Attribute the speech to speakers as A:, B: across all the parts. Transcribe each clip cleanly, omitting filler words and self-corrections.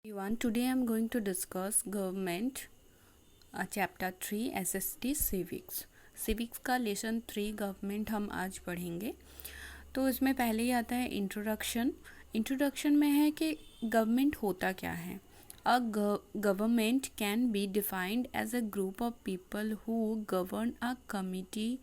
A: Everyone, today I'm going to discuss government chapter 3 SST civics. civics का lesson 3 government हम आज पढ़ेंगे। तो इसमें पहले ही आता है इंट्रोडक्शन। इंट्रोडक्शन में है कि गवर्नमेंट होता क्या है। A government can be defined as a group of people who govern a committee,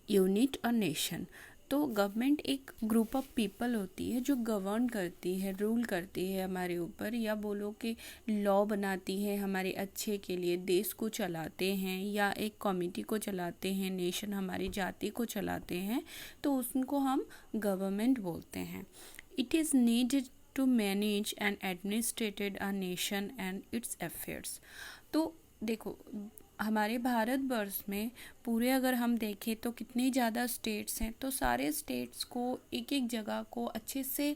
A: unit और नेशन। तो गवर्नमेंट एक ग्रुप ऑफ पीपल होती है जो गवर्न करती है, रूल करती है हमारे ऊपर, या बोलो कि लॉ बनाती है हमारे अच्छे के लिए, देश को चलाते हैं या एक कम्युनिटी को चलाते हैं, नेशन हमारी जाति को चलाते हैं, तो उनको हम गवर्नमेंट बोलते हैं। It is needed to manage and administrated a nation and its affairs. तो देखो, हमारे भारत वर्ष में पूरे अगर हम देखें तो कितने ज़्यादा स्टेट्स हैं, तो सारे स्टेट्स को एक एक जगह को अच्छे से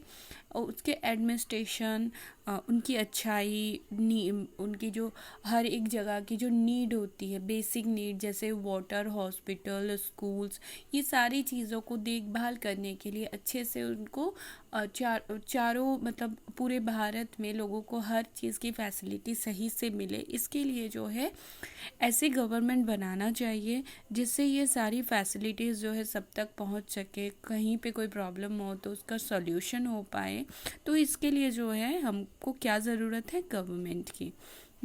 A: उसके एडमिनिस्ट्रेशन, उनकी अच्छाई, उनकी जो हर एक जगह की जो नीड होती है, बेसिक नीड जैसे वाटर, हॉस्पिटल, स्कूल्स, ये सारी चीज़ों को देखभाल करने के लिए अच्छे से उनको चारों मतलब पूरे भारत में लोगों को हर चीज़ की फैसिलिटी सही से मिले, इसके लिए जो है ऐसी गवर्नमेंट बनाना चाहिए जिससे ये सारी फैसिलिटीज़ जो है सब तक पहुंच सके, कहीं पे कोई प्रॉब्लम हो तो उसका सॉल्यूशन हो पाए। तो इसके लिए जो है हमको क्या ज़रूरत है, गवर्नमेंट की।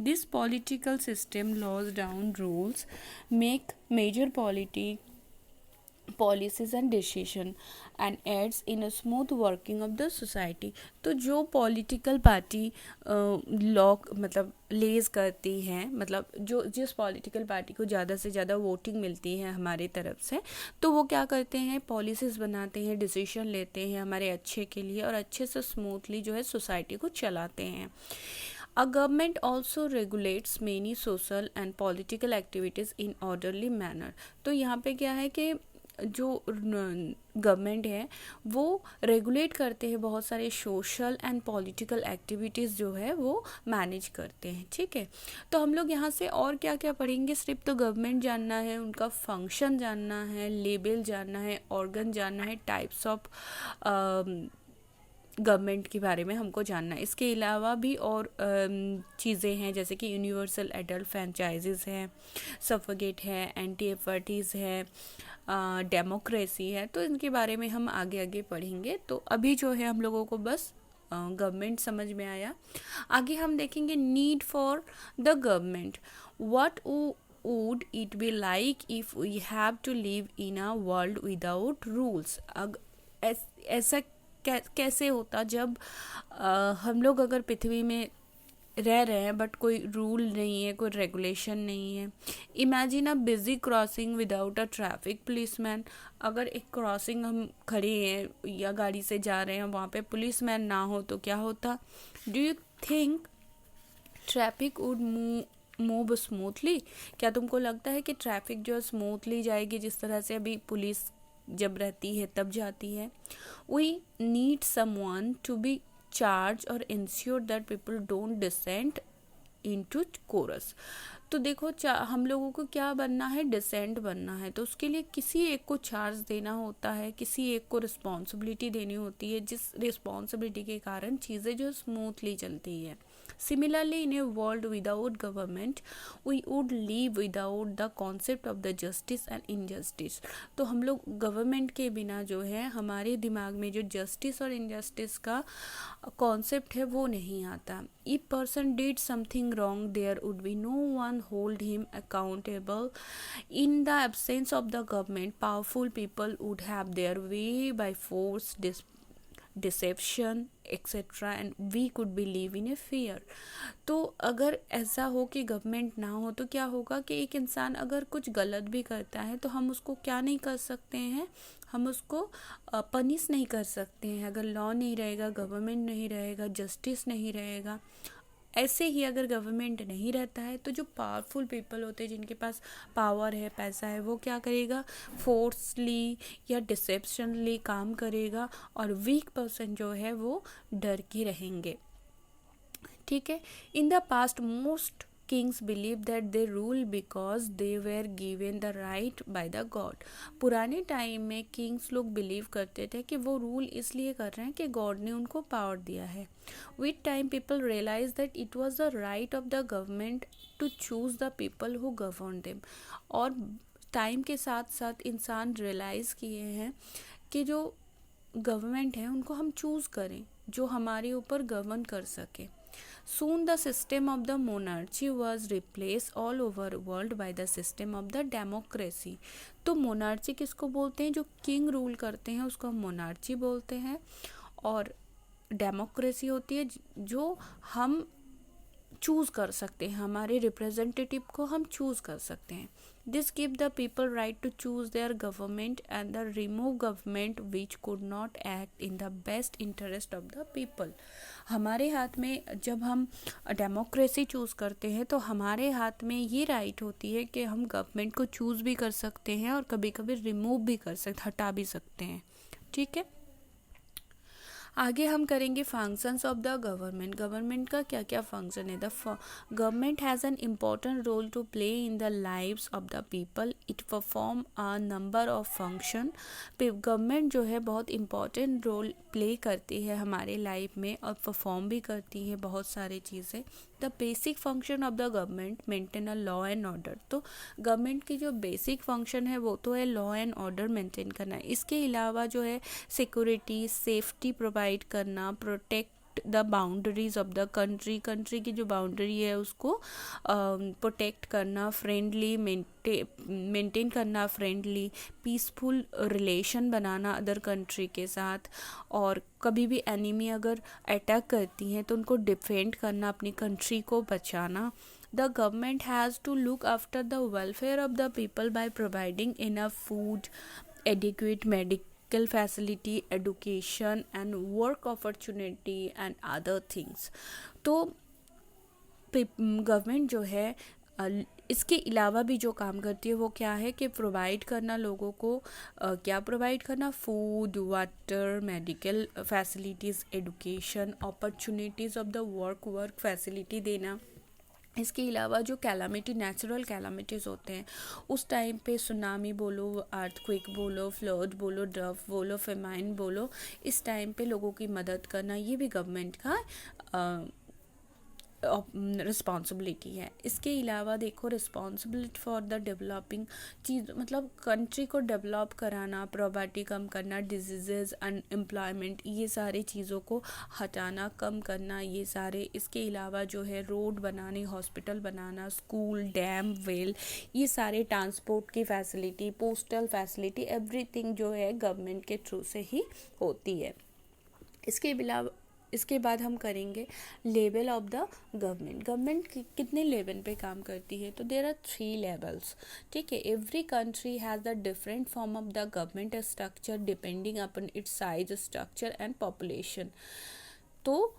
A: This political system lays down rules make major policies and decision and aids in a smooth working of the society. तो जो पॉलिटिकल पार्टी लॉ मतलब लेज करती है, मतलब जो जिस पॉलिटिकल पार्टी को ज़्यादा से ज़्यादा वोटिंग मिलती है हमारे तरफ से, तो वो क्या करते हैं, पॉलिसीज़ बनाते हैं, डिसीजन लेते हैं हमारे अच्छे के लिए और अच्छे से स्मूथली जो है सोसाइटी को चलाते हैं। A government also regulates many social and political activities in orderly manner। तो यहाँ पे क्या है कि जो गवर्नमेंट है वो रेगुलेट करते हैं बहुत सारे सोशल एंड पॉलिटिकल एक्टिविटीज़ जो है वो मैनेज करते हैं। ठीक है, तो हम लोग यहाँ से और क्या क्या पढ़ेंगे, सिर्फ तो गवर्नमेंट जानना है, उनका फंक्शन जानना है, लेबल जानना है, ऑर्गन जानना है, टाइप्स ऑफ गवर्नमेंट के बारे में हमको जानना है। इसके अलावा भी और चीज़ें हैं जैसे कि यूनिवर्सल एडल्ट फ्रेंचाइजेस हैं, सफोगेट है, एंटी एफर्टीज़ है, डेमोक्रेसी है। तो इनके बारे में हम आगे आगे पढ़ेंगे। तो अभी जो है हम लोगों को बस गवर्नमेंट समझ में आया। आगे हम देखेंगे need for the government. What would it be like if we have to live in a world without rules। ऐसा कैसे होता जब हम लोग अगर पृथ्वी में रह रहे हैं बट कोई रूल नहीं है, कोई रेगुलेशन नहीं है। Imagine a busy crossing without a traffic policeman. अगर एक क्रॉसिंग हम खड़े हैं या गाड़ी से जा रहे हैं, वहाँ पे पुलिसमैन ना हो तो क्या होता। Do you think traffic would move smoothly. क्या तुमको लगता है कि ट्रैफिक जो स्मूथली जाएगी जिस तरह से अभी पुलिस जब रहती है तब जाती है। We need someone to be charge और ensure that people don't descend into कोरस। तो देखो हम लोगों को क्या बनना है, डिसेंट बनना है, तो उसके लिए किसी एक को चार्ज देना होता है, किसी एक को रिस्पॉन्सिबिलिटी देनी होती है, जिस रिस्पॉन्सिबिलिटी के कारण चीज़ें जो स्मूथली चलती है। Similarly, in a world without government, we would live without the concept of the justice and injustice। तो हम लोग गवर्नमेंट के बिना जो है हमारे दिमाग में जो जस्टिस और इनजस्टिस का कॉन्सेप्ट है वो नहीं आता। If person did something wrong, there would be no one hold him accountable। In the absence of the government, powerful people would have their way by force, deception etcetera and we could be live in a fear. तो अगर ऐसा हो कि government ना हो तो क्या होगा कि एक इंसान अगर कुछ गलत भी करता है तो हम उसको क्या नहीं कर सकते हैं, हम उसको पनिश नहीं कर सकते हैं। अगर लॉ नहीं रहेगा, गवर्नमेंट नहीं रहेगा, जस्टिस नहीं रहेगा। ऐसे ही अगर गवर्नमेंट नहीं रहता है तो जो पावरफुल पीपल होते हैं, जिनके पास पावर है, पैसा है, वो क्या करेगा, फोर्सली या डिसेप्शनली काम करेगा और वीक पर्सन जो है वो डर के रहेंगे। ठीक है, in the past most Kings believe that they rule because they were given the right by the God. पुराने टाइम में किंग्स लोग बिलीव करते थे कि वो रूल इसलिए कर रहे हैं कि गॉड ने उनको पावर दिया है। With time people realise that it was the right of the government to choose the people who govern them. और टाइम के साथ साथ इंसान रियलाइज़ किए हैं कि जो गवर्नमेंट है उनको हम चूज़ करें जो हमारे ऊपर गवर्न कर सके। Soon the system of the monarchy was replaced all over world by the system of the democracy। तो मोनार्ची किसको बोलते हैं? जो किंग रूल करते हैं उसको हम मोनार्ची बोलते हैं। और डेमोक्रेसी होती है जो हम चूज़ कर सकते हैं, हमारे रिप्रेजेंटेटिव को हम चूज़ कर सकते हैं। This give the people right to choose their government and the remove government which could not act in the best interest of the people. हमारे हाथ में जब हम डेमोक्रेसी चूज़ करते हैं तो हमारे हाथ में ये राइट होती है कि हम गवर्नमेंट को चूज़ भी कर सकते हैं और कभी कभी रिमूव भी कर सकते, हटा भी सकते हैं। ठीक है, आगे हम करेंगे functions of the government. Government का क्या क्या फंक्शन है? The government has an important role to play in the lives of the people. It perform a number of function. Government जो है बहुत इम्पॉर्टेंट रोल प्ले करती है हमारे लाइफ में और परफॉर्म भी करती है बहुत सारी चीज़ें। The basic function of the government maintain a law and order. तो गवर्नमेंट की जो बेसिक फंक्शन है वो तो है लॉ एंड ऑर्डर मेंटेन करना। इसके अलावा जो है सिक्योरिटी, सेफ्टी प्रोवाइड करना, protect the boundaries of the country. Country की जो बाउंड्री है उसको प्रोटेक्ट करना, फ्रेंडली मेंटेन करना, फ्रेंडली पीसफुल रिलेशन बनाना अदर कंट्री के साथ। और कभी भी एनिमी अगर अटैक करती हैं तो उनको डिफेंड करना, अपनी कंट्री को बचाना। The government has to look after the welfare of the people by providing enough food, adequate medical facility, education and work opportunity and other things. तो गवर्नमेंट जो है इसके अलावा भी जो काम करती है वो क्या है कि प्रोवाइड करना लोगों को, क्या प्रोवाइड करना? Food, water, medical facilities, education, opportunities of the work facility देना। इसके अलावा जो कैलामिटी, नेचुरल कैलामिटीज़ होते हैं उस टाइम पे सुनामी बोलो, अर्थक्वेक बोलो, फ्लड बोलो, ड्रफ बोलो, फेमाइन बोलो, इस टाइम पे लोगों की मदद करना ये भी गवर्नमेंट का रिस्पॉन्सिबिलिटी है। इसके अलावा देखो रिस्पॉन्सिबिलिटी फॉर द डेवलपिंग चीज़, मतलब कंट्री को डेवलप कराना, प्रॉपर्टी कम करना, डिजीज़, अनएम्प्लॉयमेंट, ये सारी चीज़ों को हटाना, कम करना, ये सारे। इसके अलावा जो है रोड बनाने, हॉस्पिटल बनाना, स्कूल, डैम, वेल, ये सारे ट्रांसपोर्ट की फैसिलिटी, पोस्टल फैसिलिटी, एवरीथिंग जो है गवर्नमेंट के थ्रू से ही होती है। इसके बाद हम करेंगे level of the government. Government कितने लेवल पे काम करती है? तो देयर आर 3 लेवल्स। ठीक है, every country has the different form of the government structure depending upon its size, structure and population. तो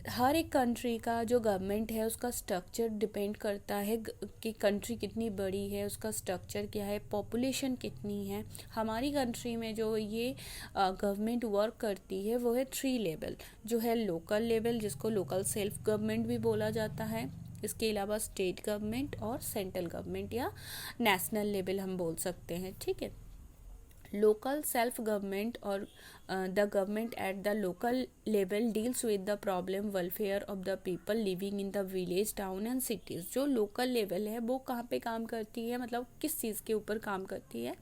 A: हर एक कंट्री का जो गवर्नमेंट है उसका स्ट्रक्चर डिपेंड करता है कि कंट्री कितनी बड़ी है, उसका स्ट्रक्चर क्या है, पॉपुलेशन कितनी है। हमारी कंट्री में जो ये गवर्नमेंट वर्क करती है वो है 3 लेवल, जो है लोकल लेवल जिसको लोकल सेल्फ गवर्नमेंट भी बोला जाता है। इसके अलावा स्टेट गवर्नमेंट और सेंट्रल गवर्नमेंट या नेशनल लेवल हम बोल सकते हैं। ठीक है, local self-government or the government at the local level deals with the problem welfare of the people living in the village, town and cities। जो local level है वो कहाँ पे काम करती है, मतलब किस चीज़ के ऊपर काम करती है?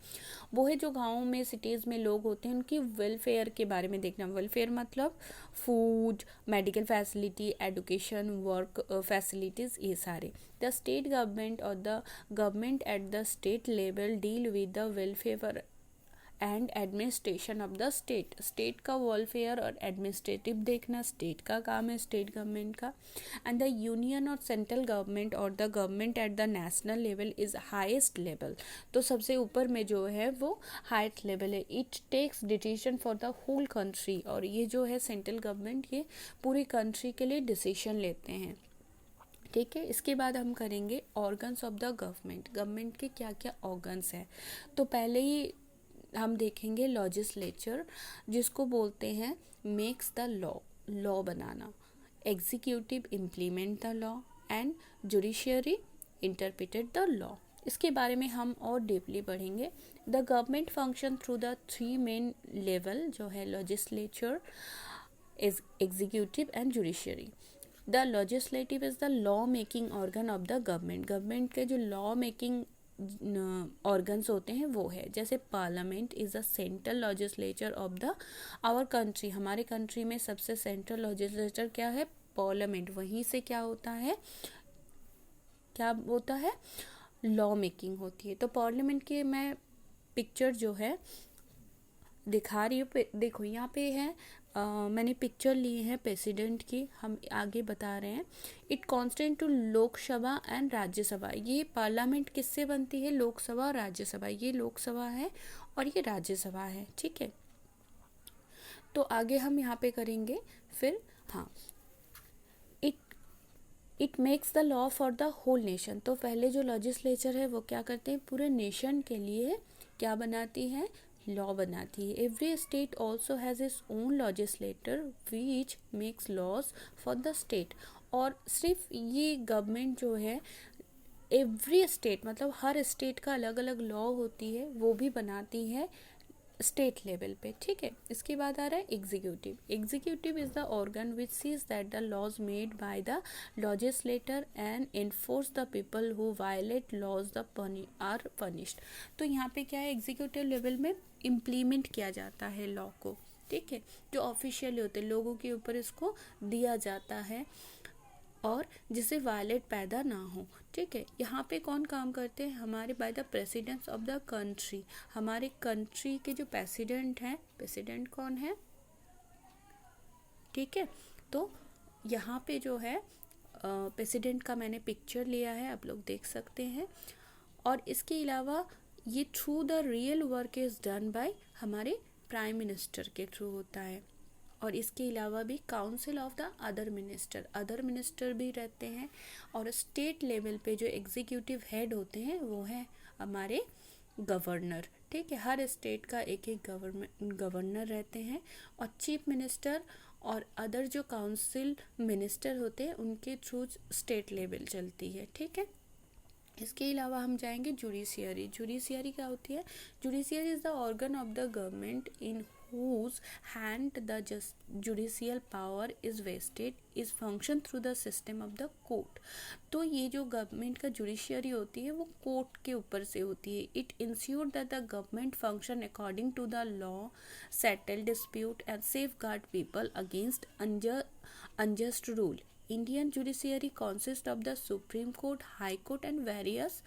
A: वो है जो गाँव में, सिटीज़ में लोग होते हैं उनकी वेलफेयर के बारे में देखना। वेलफेयर मतलब food, medical facility, education, work facilities, ये सारे। द स्टेट गवर्नमेंट और the government at the state level deal with the welfare and administration of the state. State का वेलफेयर और एडमिनिस्ट्रेटिव देखना स्टेट का काम है, स्टेट गवर्नमेंट का। एंड द यूनियन और सेंट्रल गवर्नमेंट और the government at the national level is highest level. तो सबसे ऊपर में जो है वो हाईएस्ट लेवल है। It takes decision for the whole country, और ये जो है सेंट्रल गवर्नमेंट ये पूरी कंट्री के लिए डिसीजन लेते हैं। ठीक है, इसके बाद हम करेंगे organs of the government. Government के क्या क्या ऑर्गन्स हैं? तो पहले ही हम देखेंगे लेजिस्लेचर, जिसको बोलते हैं makes the law, law banana. Executive implement the law, and judiciary interpreted the law. इसके बारे में हम और डीपली पढ़ेंगे। The government function through the 3 main level जो है legislature, executive and judiciary. The legislative is the law making organ of the government. Government के जो लॉ मेकिंग ऑर्गन्स होते हैं वो है, जैसे parliament is the central legislature of the our country. हमारे कंट्री में सबसे सेंट्रल लेजिस्लेचर क्या है? पार्लियामेंट। वहीं से क्या होता है लॉ मेकिंग होती है। तो पार्लियामेंट की मैं पिक्चर जो है दिखा रही हूँ। देखो यहाँ पे है, मैंने पिक्चर ली है प्रेसिडेंट की, हम आगे बता रहे हैं। It constant to Lok Sabha and Rajya Sabha. ये पार्लियामेंट किससे बनती है? लोकसभा और राज्यसभा। ये लोकसभा है और ये राज्यसभा है, ठीक है। तो आगे हम यहाँ पे करेंगे फिर। हाँ, it makes the law for the whole nation. तो पहले जो लेजिस्लेचर है वो क्या करते हैं? पूरे नेशन के लिए क्या बनाती है? लॉ बनाती है। Every state also has its own legislator which makes laws for the state. और सिर्फ ये गवर्नमेंट जो है, एवरी स्टेट मतलब हर स्टेट का अलग अलग लॉ होती है, वो भी बनाती है स्टेट लेवल पे, ठीक है। इसके बाद आ रहा है executive. Executive is the organ which sees that the laws made by the legislator and enforce the people who violate laws the are punished. तो यहाँ पे क्या है? एग्जीक्यूटिव लेवल में इम्प्लीमेंट किया जाता है लॉ को, ठीक है। जो ऑफिशियल होते हैं लोगों के ऊपर इसको दिया जाता है और जिससे वायलेट पैदा ना हो, ठीक है। यहाँ पे कौन काम करते हैं? हमारे by the presidents of the country. हमारे कंट्री के जो प्रेसिडेंट हैं, प्रेसिडेंट कौन है? ठीक है। तो यहाँ पे जो है प्रेसिडेंट का मैंने पिक्चर लिया है, आप लोग देख सकते हैं। और इसके अलावा ये through the real work is done by हमारे प्राइम मिनिस्टर के थ्रू होता है। और इसके अलावा भी council of the other minister भी रहते हैं। और स्टेट लेवल पे जो एग्जीक्यूटिव हेड होते हैं वो है हमारे गवर्नर, ठीक है। हर स्टेट का एक एक गवर्नर रहते हैं। और चीफ मिनिस्टर और अदर जो काउंसिल मिनिस्टर होते हैं उनके थ्रू स्टेट लेवल चलती है, ठीक है। इसके अलावा हम जाएंगे जुडिशियरी। जुडिशियरी क्या होती है? Judiciary is the organ of the government in whose hand the judicial power is vested is function through the system of the court। तो ये जो गवर्नमेंट का जुडिशियरी होती है वो कोर्ट के ऊपर से होती है। It ensure that the government function according to the law, settle dispute and safeguard people against unjust rule। Indian judiciary consists of the Supreme Court, High Court and various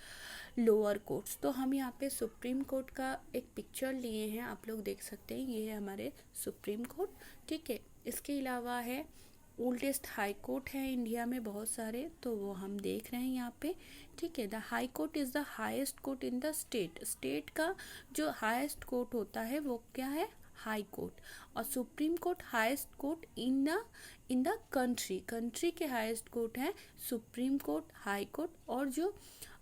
A: lower courts. तो हम यहाँ पे supreme court का एक picture लिए हैं, आप लोग देख सकते हैं। ये है हमारे सुप्रीम कोर्ट, ठीक है। इसके अलावा है ओल्डेस्ट हाई कोर्ट है इंडिया में बहुत सारे, तो वो हम देख रहे हैं यहाँ पे, ठीक है। The high court is the highest court in the state. State का जो हाईएस्ट कोर्ट होता है वो क्या है? High court. और supreme court highest court in the country के हाईएस्ट कोर्ट है सुप्रीम कोर्ट, हाई कोर्ट। और जो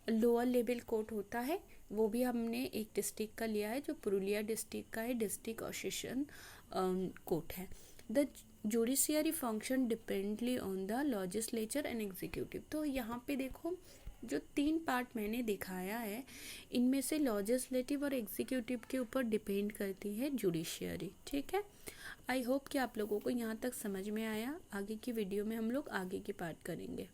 A: लोअर लेवल कोर्ट होता है वो भी हमने एक डिस्ट्रिक्ट का लिया है जो पुरुलिया डिस्ट्रिक्ट का है, डिस्ट्रिक्ट और सेशन कोर्ट है। The judiciary function dependently on the legislature and executive. तो यहाँ पे देखो जो 3 पार्ट मैंने दिखाया है इनमें से लेजिस्लेटिव और एग्जीक्यूटिव के ऊपर डिपेंड करती है जुडिशियरी, ठीक है। आई होप कि आप लोगों को यहाँ तक समझ में आया। आगे की वीडियो में हम लोग आगे की पार्ट करेंगे।